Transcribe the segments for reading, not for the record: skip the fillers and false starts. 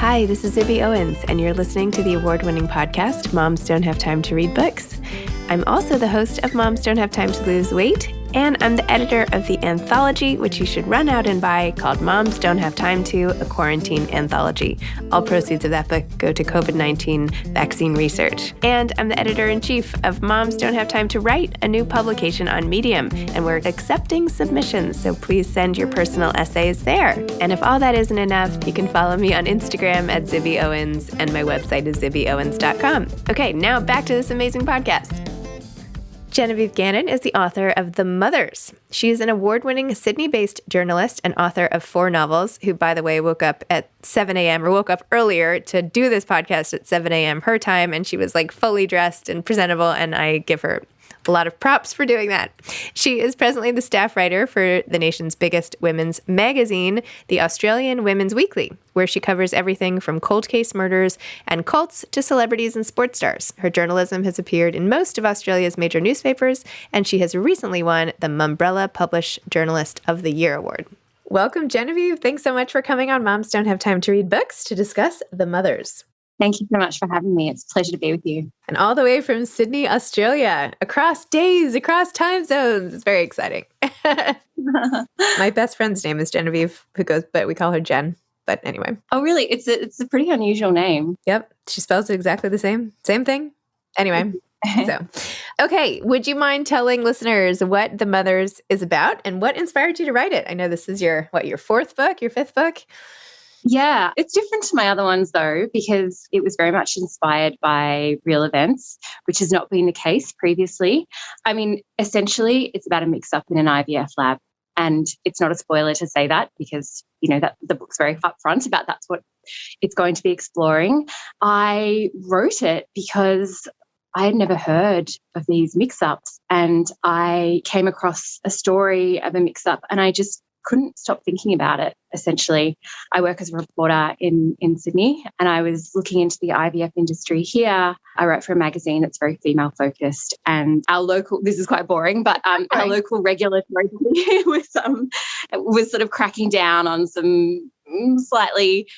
Hi, this is Zibby Owens, and you're listening to the award-winning podcast, Moms Don't Have Time to Read Books. I'm also the host of Moms Don't Have Time to Lose Weight, and I'm the editor of the anthology, which you should run out and buy, called Moms Don't Have Time to, a Quarantine Anthology. All proceeds of that book go to COVID-19 vaccine research. And I'm the editor-in-chief of Moms Don't Have Time to Write, a new publication on Medium, and we're accepting submissions, so please send your personal essays there. And if all that isn't enough, you can follow me on Instagram at Zibby Owens, and my website is zibbyowens.com. Okay, now back to this amazing podcast. Genevieve Gannon is the author of The Mothers. She is an award-winning Sydney-based journalist and author of 4 novels, who, by the way, woke up at 7 a.m. or woke up earlier to do this podcast at 7 a.m. her time, and she was like fully dressed and presentable, and I give her a lot of props for doing that. She is presently the staff writer for the nation's biggest women's magazine, the Australian Women's Weekly, where she covers everything from cold case murders and cults to celebrities and sports stars. Her journalism has appeared in most of Australia's major newspapers, and she has recently won the Mumbrella Published Journalist of the Year award. Welcome, Genevieve. Thanks so much for coming on Moms Don't Have Time to Read Books to discuss The Mothers. Thank you so much for having me. It's a pleasure to be with you. And all the way from Sydney, Australia, across days, across time zones. It's very exciting. My best friend's name is Genevieve, but we call her Jen. But anyway. Oh, really? It's a pretty unusual name. Yep. She spells it exactly the same. Same thing. Anyway. Okay. Would you mind telling listeners what The Mothers is about and what inspired you to write it? I know this is your 4th book, your 5th book? Yeah, it's different to my other ones, though, because it was very much inspired by real events, which has not been the case previously. I mean, essentially, it's about a mix-up in an IVF lab. And it's not a spoiler to say that because, that the book's very upfront about that's what it's going to be exploring. I wrote it because I had never heard of these mix-ups, and I came across a story of a mix-up and I just couldn't stop thinking about it, essentially. I work as a reporter in Sydney, and I was looking into the IVF industry here. I write for a magazine that's very female-focused, and our local, this is quite boring, but our local regulatory body was sort of cracking down on some slightly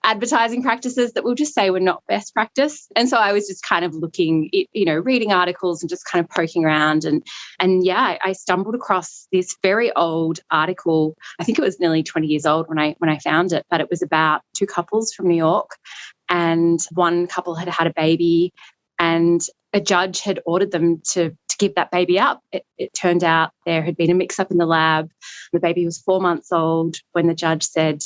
advertising practices that we'll just say were not best practice. And so I was just kind of looking, reading articles and just kind of poking around. And yeah, I stumbled across this very old article. I think it was nearly 20 years old when I found it, but it was about 2 couples from New York, and one couple had had a baby, and a judge had ordered them to give that baby up. It turned out there had been a mix-up in the lab. The baby was 4 months old when the judge said,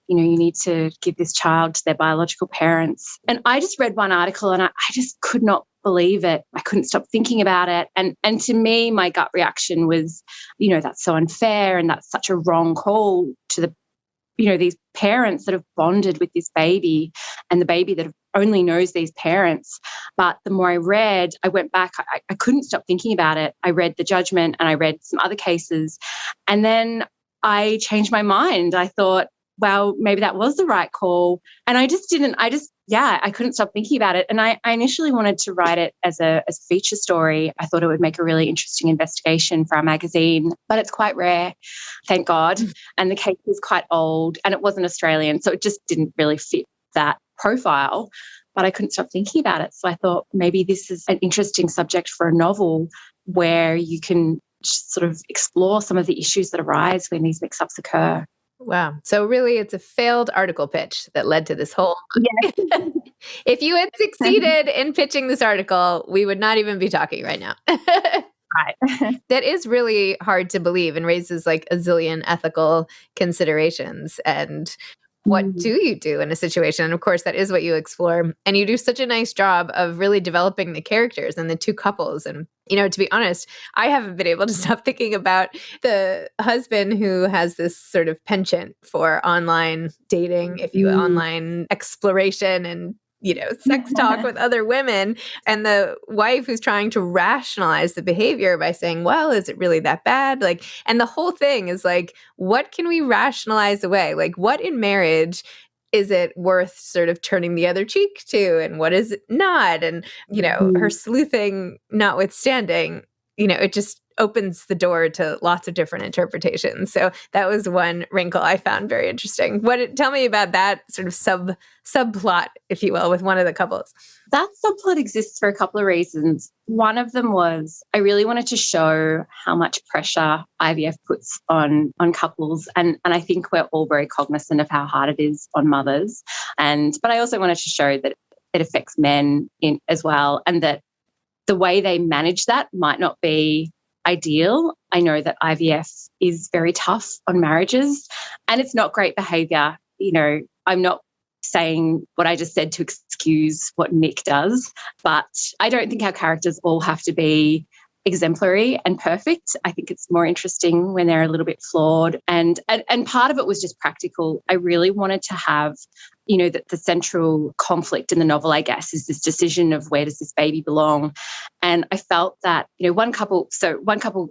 you need to give this child to their biological parents. And I just read one article and I just could not believe it. I couldn't stop thinking about it. And to me, my gut reaction was, that's so unfair and that's such a wrong call to the, these parents that have bonded with this baby and the baby that only knows these parents. But the more I read, I went back, I couldn't stop thinking about it. I read the judgment and I read some other cases. And then I changed my mind. I thought, well, maybe that was the right call. And I couldn't stop thinking about it. And I initially wanted to write it as a feature story. I thought it would make a really interesting investigation for our magazine, but it's quite rare, thank God. And the case was quite old and it wasn't Australian, so it just didn't really fit that profile. But I couldn't stop thinking about it. So I thought maybe this is an interesting subject for a novel where you can sort of explore some of the issues that arise when these mix-ups occur. Wow. So really it's a failed article pitch that led to this whole... Yes. If you had succeeded in pitching this article, we would not even be talking right now. Right. That is really hard to believe and raises like a zillion ethical considerations. And what do you do in a situation? And of course, that is what you explore. And you do such a nice job of really developing the characters and the 2 couples. And, to be honest, I haven't been able to stop thinking about the husband who has this sort of penchant for online dating, if you will, online exploration and sex talk with other women, and the wife who's trying to rationalize the behavior by saying, well, is it really that bad? And the whole thing is like, what can we rationalize away? Like, what in marriage is it worth sort of turning the other cheek to, and what is it not? And, her sleuthing notwithstanding, it just opens the door to lots of different interpretations. So that was one wrinkle I found very interesting. Tell me about that sort of subplot, if you will, with one of the couples. That subplot exists for a couple of reasons. One of them was I really wanted to show how much pressure IVF puts on couples. And I think we're all very cognizant of how hard it is on mothers. But I also wanted to show that it affects men as well, and that the way they manage that might not be ideal. I know that IVF is very tough on marriages and it's not great behavior. I'm not saying what I just said to excuse what Nick does, but I don't think our characters all have to be exemplary and perfect. I think it's more interesting when they're a little bit flawed. And part of it was just practical. I really wanted to have, that the central conflict in the novel, I guess, is this decision of where does this baby belong. And I felt that, one couple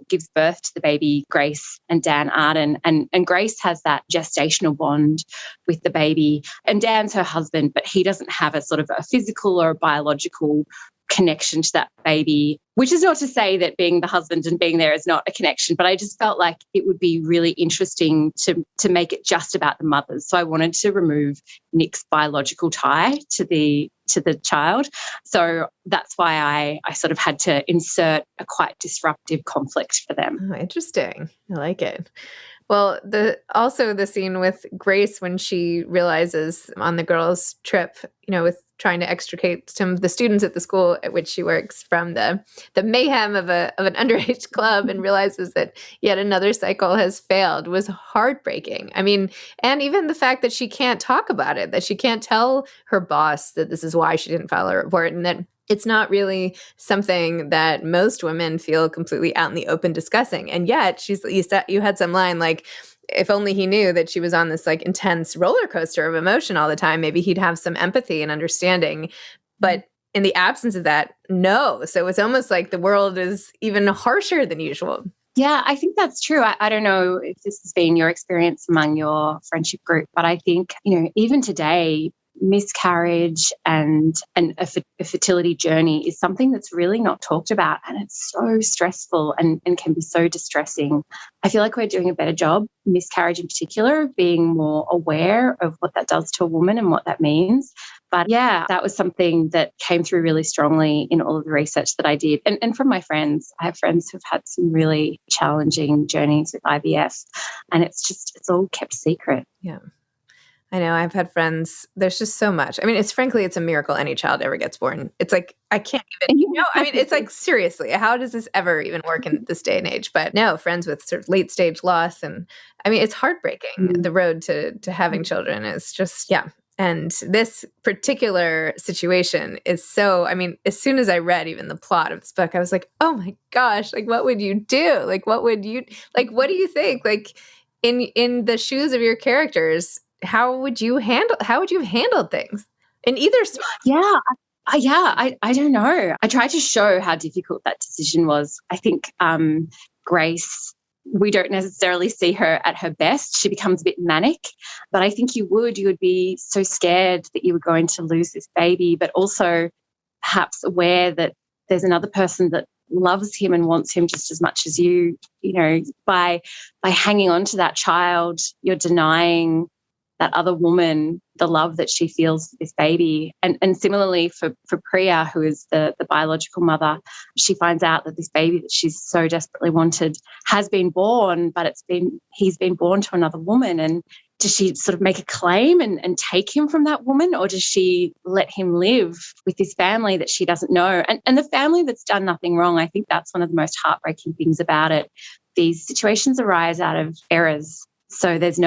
gives birth to the baby, Grace and Dan Arden, and Grace has that gestational bond with the baby, and Dan's her husband, but he doesn't have a sort of a physical or a biological connection to that baby, which is not to say that being the husband and being there is not a connection, but I just felt like it would be really interesting to make it just about the mothers. So I wanted to remove Nick's biological tie to the child. So that's why I sort of had to insert a quite disruptive conflict for them. Oh, interesting. I like it. Well, the scene with Grace when she realizes on the girls' trip, with trying to extricate some of the students at the school at which she works from the mayhem of an underage club and realizes that yet another cycle has failed was heartbreaking. I mean, and even the fact that she can't talk about it, that she can't tell her boss that this is why she didn't file a report, and that it's not really something that most women feel completely out in the open discussing. And yet you had some line like, if only he knew that she was on this like intense roller coaster of emotion all the time, maybe he'd have some empathy and understanding. But in the absence of that, no. So it's almost like the world is even harsher than usual. Yeah, I think that's true. I don't know if this has been your experience among your friendship group, but I think, even today, miscarriage and a fertility journey is something that's really not talked about, and it's so stressful and can be so distressing. I feel like we're doing a better job, miscarriage in particular, of being more aware of what that does to a woman and what that means. But yeah, that was something that came through really strongly in all of the research that I did. And from my friends, I have friends who've had some really challenging journeys with IVF, and it's all kept secret. Yeah. I know. I've had friends. There's just so much. I mean, it's a miracle any child ever gets born. It's like, I can't even, it's like, seriously, how does this ever even work in this day and age? But no, friends with sort of late stage loss. And I mean, it's heartbreaking. Mm-hmm. The road to having children is just, yeah. And this particular situation is so, I mean, as soon as I read even the plot of this book, I was like, oh my gosh, like, what would you do? Like, what do you think? Like in the shoes of your characters, how would you have handled things in either spot? I don't know. I tried to show how difficult that decision was. I think Grace, we don't necessarily see her at her best. She becomes a bit manic, but I think you would be so scared that you were going to lose this baby, but also perhaps aware that there's another person that loves him and wants him just as much as you. By hanging on to that child, you're denying that other woman the love that she feels for this baby. And similarly for Priya, who is the biological mother, she finds out that this baby that she's so desperately wanted has been born, but he's been born to another woman. And does she sort of make a claim and take him from that woman, or does she let him live with this family that she doesn't know? And the family that's done nothing wrong, I think that's one of the most heartbreaking things about it. These situations arise out of errors. So it's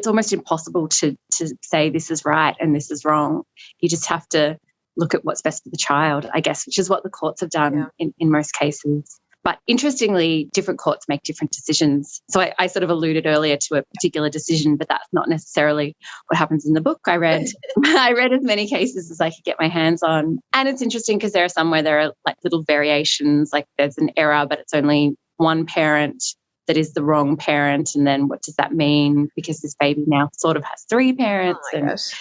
almost impossible to say this is right and this is wrong. You just have to look at what's best for the child, I guess, which is what the courts have done in most cases. But interestingly, different courts make different decisions. So I sort of alluded earlier to a particular decision, but that's not necessarily what happens in the book. I read as many cases as I could get my hands on. And it's interesting because there are some where there are like little variations, like there's an error, but it's only one parent that is the wrong parent. And then what does that mean? Because this baby now sort of has three parents. Oh my gosh.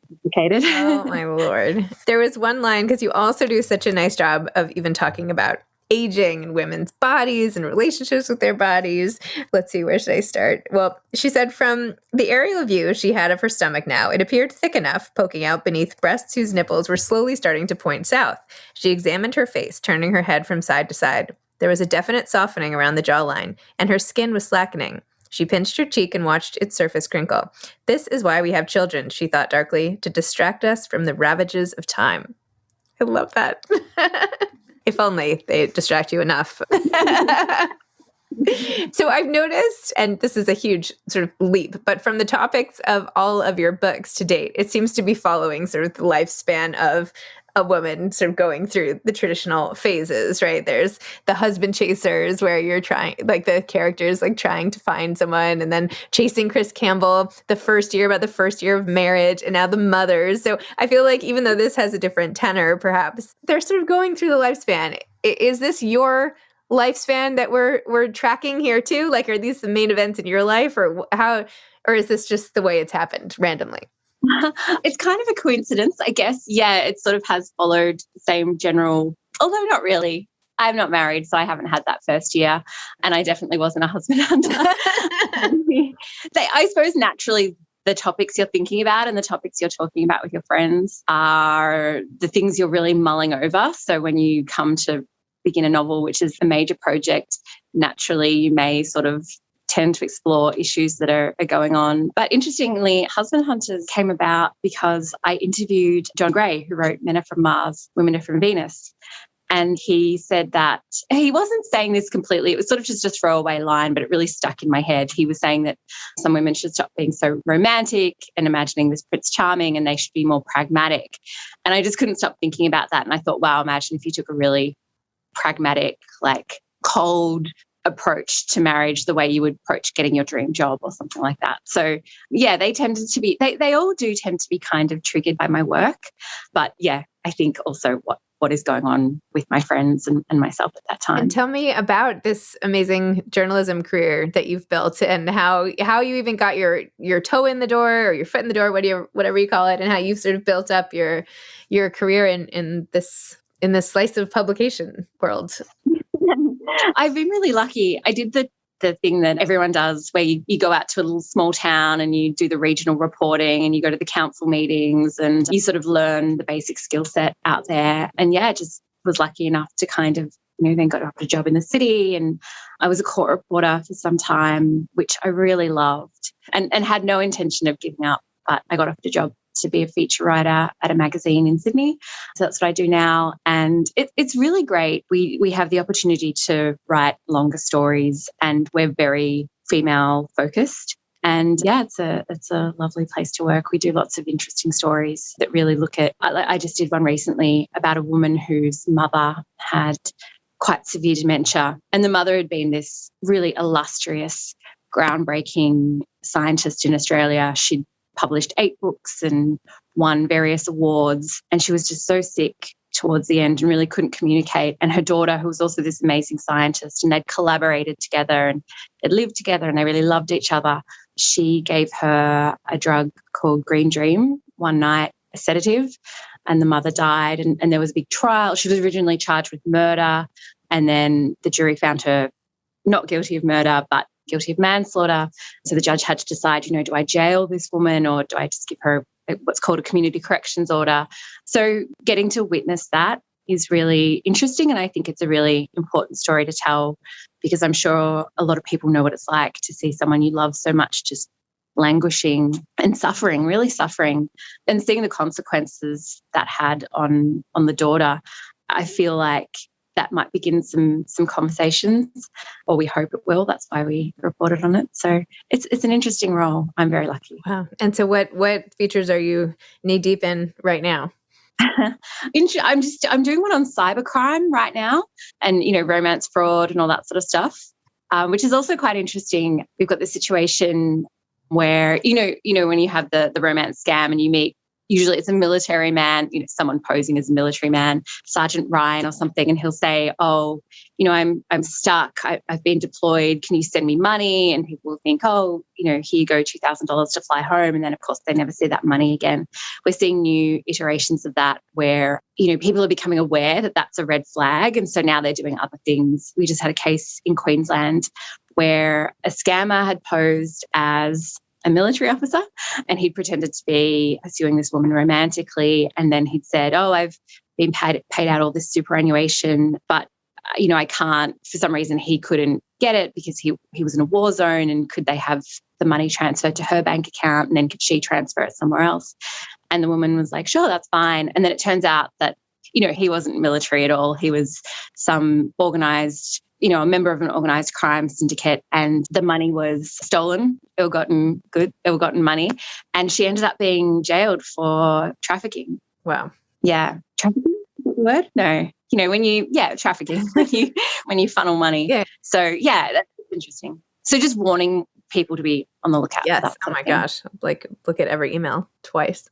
Complicated. Oh my Lord. There was one line, because you also do such a nice job of even talking about aging and women's bodies and relationships with their bodies. Let's see, where should I start? Well, she said from the aerial view she had of her stomach now, it appeared thick enough, poking out beneath breasts whose nipples were slowly starting to point south. She examined her face, turning her head from side to side. There was a definite softening around the jawline, and her skin was slackening. She pinched her cheek and watched its surface crinkle. This is why we have children, she thought darkly, to distract us from the ravages of time. I love that. If only they distract you enough. So I've noticed, and this is a huge sort of leap, but from the topics of all of your books to date, it seems to be following sort of the lifespan of a woman sort of going through the traditional phases, right? There's the husband chasers where you're trying, like the characters like trying to find someone, and then chasing Chris Campbell, the first year of marriage, and now the mothers. So I feel like even though this has a different tenor, perhaps they're sort of going through the lifespan. Is this your lifespan that we're tracking here too? Like, are these the main events in your life, or how, or is this just the way it's happened randomly? It's kind of a coincidence, I guess. Yeah, it sort of has followed the same general, although not really. I'm not married, so I haven't had that first year, and I definitely wasn't a husband hunter. I suppose naturally the topics you're thinking about and the topics you're talking about with your friends are the things you're really mulling over. So when you come to begin a novel, which is a major project, naturally you may sort of tend to explore issues that are going on. But interestingly, Husband Hunters came about because I interviewed John Gray, who wrote Men Are From Mars, Women Are From Venus. And he said that he wasn't saying this completely. It was sort of just a throwaway line, but it really stuck in my head. He was saying that some women should stop being so romantic and imagining this Prince Charming, and they should be more pragmatic. And I just couldn't stop thinking about that. And I thought, wow, imagine if you took a really pragmatic, like cold approach to marriage the way you would approach getting your dream job or something like that. So yeah, they tended to be, they all do tend to be kind of triggered by my work. But yeah, I think also what is going on with my friends and myself at that time. And tell me about this amazing journalism career that you've built, and how you even got your toe in the door, or your foot in the door, whatever you call it, and how you've sort of built up your career in this slice of publication world. I've been really lucky. I did the thing that everyone does where you go out to a little small town and you do the regional reporting and you go to the council meetings and you sort of learn the basic skill set out there. And yeah, just was lucky enough to kind of, then got a job in the city, and I was a court reporter for some time, which I really loved and had no intention of giving up. But I got offered a job to be a feature writer at a magazine in Sydney. So that's what I do now. And it's really great. We have the opportunity to write longer stories, and we're very female focused. And yeah, it's a lovely place to work. We do lots of interesting stories that really look at, I just did one recently about a woman whose mother had quite severe dementia. And the mother had been this really illustrious, groundbreaking scientist in Australia. She'd published 8 books and won various awards. And she was just so sick towards the end and really couldn't communicate. And her daughter, who was also this amazing scientist, and they'd collaborated together and they'd lived together and they really loved each other. She gave her a drug called Green Dream one night, a sedative, and the mother died. And there was a big trial. She was originally charged with murder, and then the jury found her not guilty of murder, but guilty of manslaughter. So the judge had to decide, do I jail this woman or do I just give her what's called a community corrections order? So getting to witness that is really interesting. And I think it's a really important story to tell, because I'm sure a lot of people know what it's like to see someone you love so much just languishing and suffering, really suffering, and seeing the consequences that had on the daughter. I feel like that might begin some conversations, or we hope it will. That's why we reported on it. So it's an interesting role. I'm very lucky. Wow. And so what features are you knee deep in right now? I'm doing one on cybercrime right now, and romance fraud and all that sort of stuff, which is also quite interesting. We've got this situation where when you have the romance scam and you meet usually it's a military man, someone posing as a military man, Sergeant Ryan or something, and he'll say, oh, I'm stuck. I've been deployed. Can you send me money? And people will think, oh, here you go, $2,000 to fly home. And then, of course, they never see that money again. We're seeing new iterations of that where, people are becoming aware that that's a red flag. And so now they're doing other things. We just had a case in Queensland where a scammer had posed as a military officer and he'd pretended to be pursuing this woman romantically. And then he'd said, oh, I've been paid out all this superannuation, but I can't, for some reason he couldn't get it because he was in a war zone, and could they have the money transferred to her bank account and then could she transfer it somewhere else? And the woman was like, sure, that's fine. And then it turns out that, he wasn't military at all. He was some organized, a member of an organized crime syndicate, and the money was stolen, ill-gotten money. And she ended up being jailed for trafficking. Wow. Yeah. Trafficking? Is that the word? No. Trafficking, when you funnel money. Yeah. So, yeah, that's interesting. So just warning people to be on the lookout. Yes. Oh my gosh. Like, look at every email twice.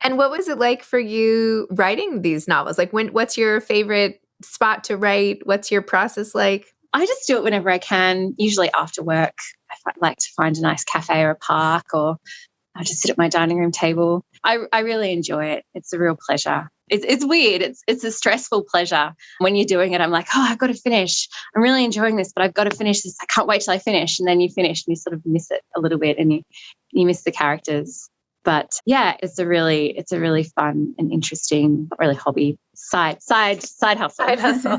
And what was it like for you writing these novels? Like, what's your favorite spot to write? What's your process like? I just do it whenever I can, usually after work. I like to find a nice cafe or a park, or I just sit at my dining room table. I really enjoy it. It's a real pleasure. It's weird. It's a stressful pleasure. When you're doing it, I'm like, oh, I've got to finish. I'm really enjoying this, but I've got to finish this. I can't wait till I finish. And then you finish and you sort of miss it a little bit, and you miss the characters. But yeah, it's a really fun and interesting, not really hobby, side hustle. Side hustle.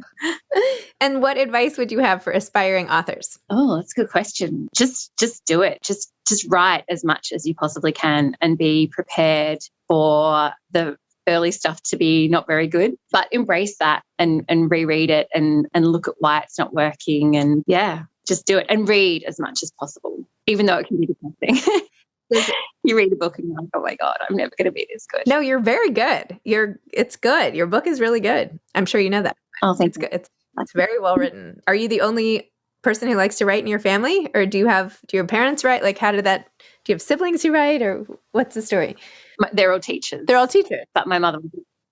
And what advice would you have for aspiring authors? Oh, that's a good question. Just do it. Just write as much as you possibly can, and be prepared for the early stuff to be not very good, but embrace that and reread it and look at why it's not working. And yeah, just do it and read as much as possible, even though it can be depressing. You read a book and you're like, oh my God, I'm never going to be this good. No, you're very good. It's good. Your book is really good. I'm sure you know that. Oh, thank you. Good. It's very well written. Are you the only person who likes to write in your family, or do your parents write? Like, do you have siblings who write, or what's the story? They're all teachers. But my mother,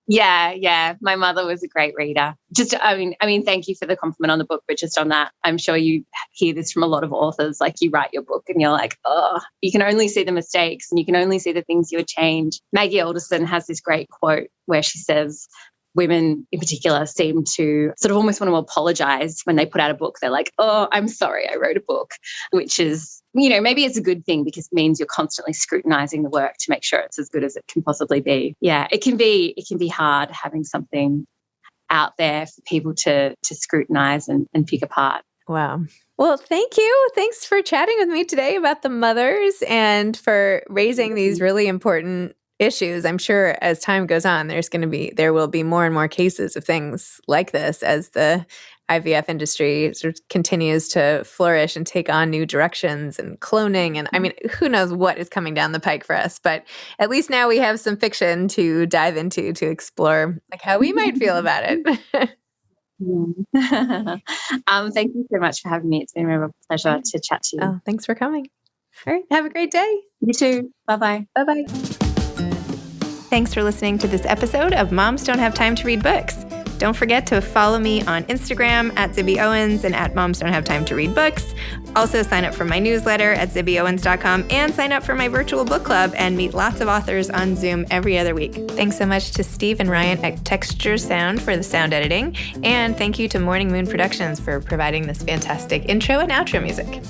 my mother was a great reader. I mean, thank you for the compliment on the book, but just on that, I'm sure you hear this from a lot of authors. Like, you write your book and you're like, oh, you can only see the mistakes and you can only see the things you would change. Maggie Alderson has this great quote where she says, women in particular seem to sort of almost want to apologize when they put out a book. They're like, oh, I'm sorry, I wrote a book, which is, maybe it's a good thing because it means you're constantly scrutinizing the work to make sure it's as good as it can possibly be. Yeah, it can be hard having something out there for people to scrutinize and pick apart. Wow. Well, thank you. Thanks for chatting with me today about the mothers and for raising these really important issues. I'm sure as time goes on, there will be more and more cases of things like this as the IVF industry sort of continues to flourish and take on new directions, and cloning. And I mean, who knows what is coming down the pike for us, but at least now we have some fiction to dive into to explore like how we might feel about it. Thank you so much for having me. It's been a real pleasure to chat to you. Oh, thanks for coming. All right. Have a great day. You too. Bye-bye. Bye-bye. Thanks for listening to this episode of Moms Don't Have Time to Read Books. Don't forget to follow me on Instagram at Zibby Owens and at Moms Don't Have Time to Read Books. Also sign up for my newsletter at zibbyowens.com and sign up for my virtual book club and meet lots of authors on Zoom every other week. Thanks so much to Steve and Ryan at Texture Sound for the sound editing. And thank you to Morning Moon Productions for providing this fantastic intro and outro music.